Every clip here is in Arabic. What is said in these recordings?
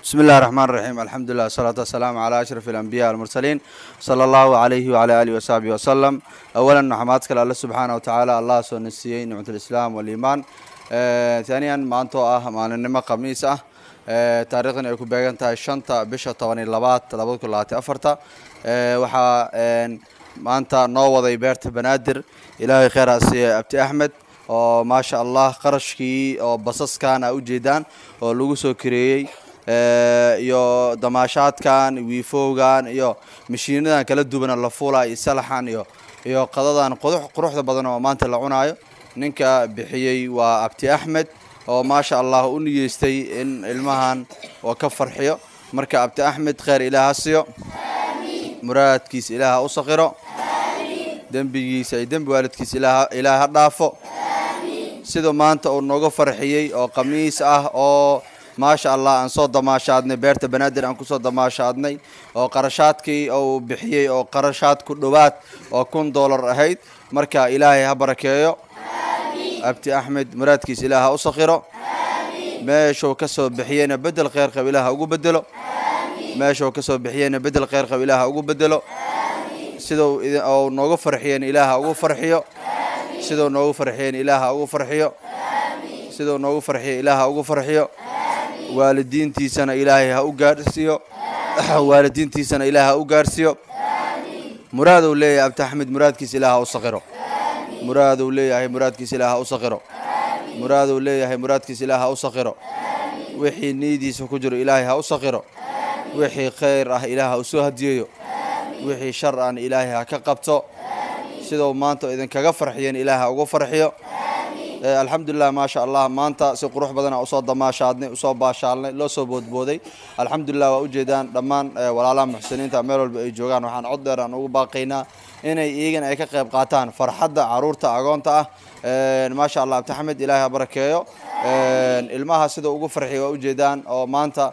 بسم الله الرحمن الرحيم. الحمد لله والصلاة والسلام على أشرف الأنبياء والمرسلين صلى الله عليه وعلى آله وصحبه وسلم. أولا نحمدك الله سبحانه وتعالى الله سنسي نعمة الإسلام والإيمان. ثانيا ما أنتوا ما نما قميص تاريخنا يكون بيجنتها الشنطة بشة طواني اللبات لابد كلها تأفرتا وحا ما أنت نوضي بيرت بنادر إلهي خير أسي أبتي أحمد وما شاء الله قرشكي وبصص كان أوجدان ولوجسو كريي iyo damaashaadkan wiifowgan iyo mishiinadan kala duwan la fuulay salaxan iyo qadadan quruxda badan oo maanta la cunaayo ninka bixiyay waa Abti Ahmed oo ma sha Allah u niyeystay in ilmahan oo ka farxiyo marka Abti Ahmed khayr ilaaha siiyo aamin muraadkiisa ilaaha u saqiro aamin dambigiisa ay dambi waalidkiisa ilaaha dhaafo aamin sidoo maanta uu nooga farxiyay oo qamiis ah oo ما شاء الله أن صوت دماشاتني بيرت بنادر أن كصوت دماشاتني أو قرشاتكي أو بحيي أو قرشات كدوات أو كون دولار أهيد مركا إلهي هبركيو أبتي أحمد مرادكيس إلها أصخره ما شو كسب بحيينا بدل خير قبلها أقو بدله ما شو كسب بحيينا بدل خير قبلها أقو بدله سيدو إذا أو نوقف فرحين إلها أقو فرحيو سيدو نوقف فرحين إلها أقو فرحيو سيدو نوقف فرحين إلها أقو فرحيو والدينتي سنة إلهي هؤجارسيو والدينتي سنة إلهي هؤجارسيو مراد ولي أبت أحمد مراد كيس إلهي أصغره مراد ولي هي مراد كيس إلهي أصغره مراد ولي هي مراد كيس إلهي أصغره وحي نيدي سكجر إلهي أصغره وحي خير إلهي أسوهديو وحي شر أن إلهي كقبته سيدو مانتو إذن كغفر حيان إلهي أغفر حيو الحمد لله ما شاء الله ما أنت سقروح بدنا أصاب ما شادني أصاب باشالني لو صوب بودي الحمد لله وأوجدان دمان ولا لا محسنين تعملوا الجوجان وحن عذر أن وباقينا إن يجين أي كقب قاتان فرحدة عرورته عقانته ما شاء الله بتحمد إلهي بركيه المها سيدو أوقف فرحي وأوجدان أو ما أنت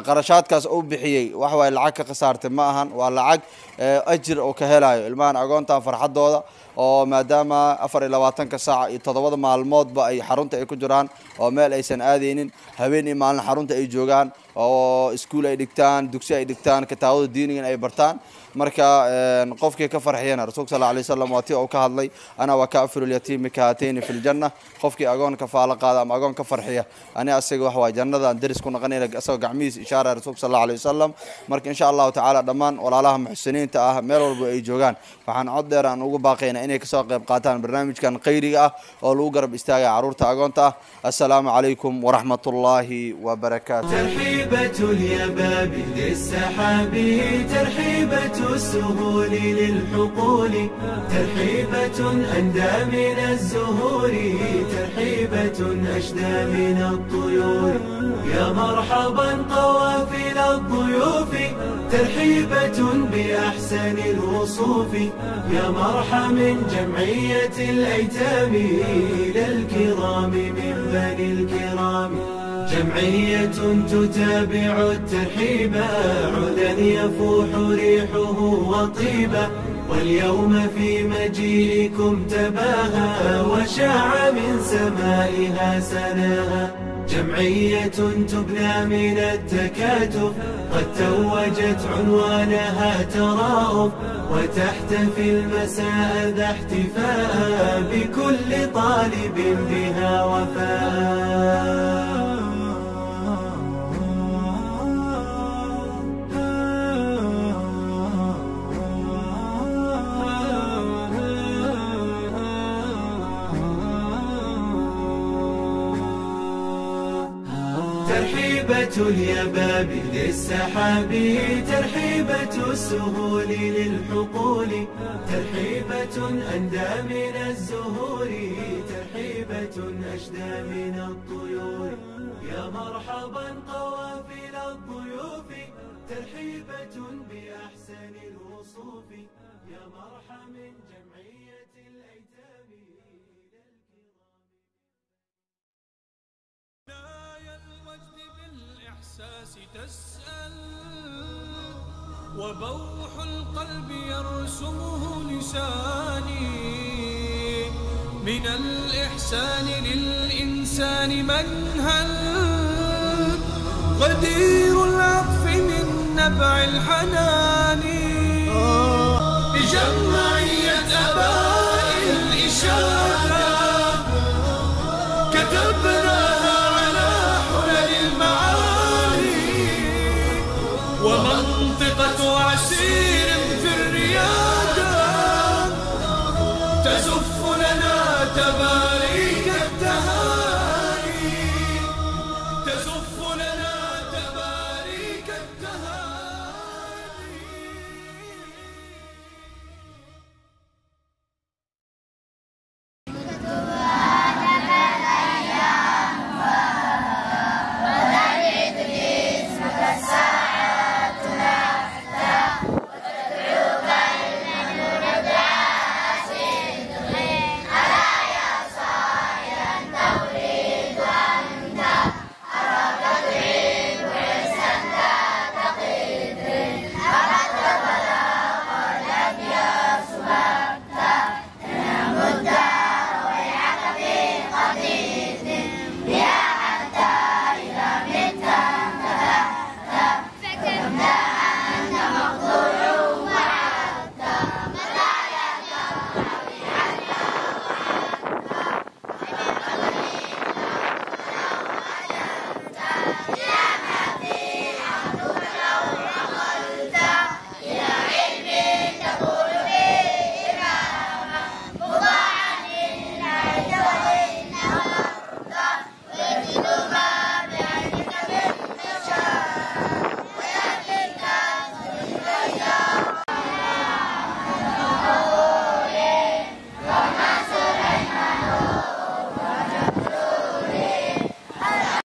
قرشات كاس أو بحيي وحوى العك قصارت معهن والعك أجر أو كهلاي المان عقانته فرحدة هذا oo maadaama 24 saac iyo 7 maalmood ba ay xarunta ay ku jiraan oo meel aysan aadeynin habeen maalin xarunta ay joogaan oo iskuul ay dhigtaan dugsi ay dhigtaan kitaabada diiniga ay bartaan marka qofkii ka farxiyana rasuulka sallallahu alayhi wasallam waati oo ka hadlay ana wa kaafiru al-yatim kaatayn fil janna qofkii agoon ka faala qaada ama agoon ka farxiya ani asaga wax waa jannada daris ku naqanayna asagoo gacmiis ishaara rasuulka sallallahu alayhi wasallam marka insha Allah ta'ala dhamaan walaalaha muxsiniinta ah meel walba ay joogaan waxaan cod dheer aan ugu baaqaynaa inay kasoo qayb qaataan barnaamijkan khayriga ah oo lagu garab istaaga caruurta agoonta assalaamu alaykum wa rahmatullahi wa barakatuh ترحيبة اليباب للسحاب ترحيبة السهول للحقول ترحيبة أندى من الزهور ترحيبة أشدى من الطيور يا مرحبا قوافل الضيوف ترحيبة بأحسن الوصوف يا مرحب من جمعية الأيتام إلى الكرام من بني الكرام جمعية تتابع الترحيب عدا يفوح ريحه وطيبا واليوم في مجيئكم تباهى وشاع من سمائها سناها جمعية تبنى من التكاتف قد توجت عنوانها تراؤف وتحتفي المساء ذا احتفاء بكل طالب بها وفاء ترحيبة اليباب للسحاب ترحيبة السهول للحقول ترحيبة أندى من الزهور ترحيبة أشدى من الطيور يا مرحبا قوافل الضيوف ترحيبة بأحسن الوصوف يا مرحبا من جمعية الأيتام تسأل وبوح القلب يرسمه لساني من الإحسان للإنسان منهل غدير نبع الحنان. جمعي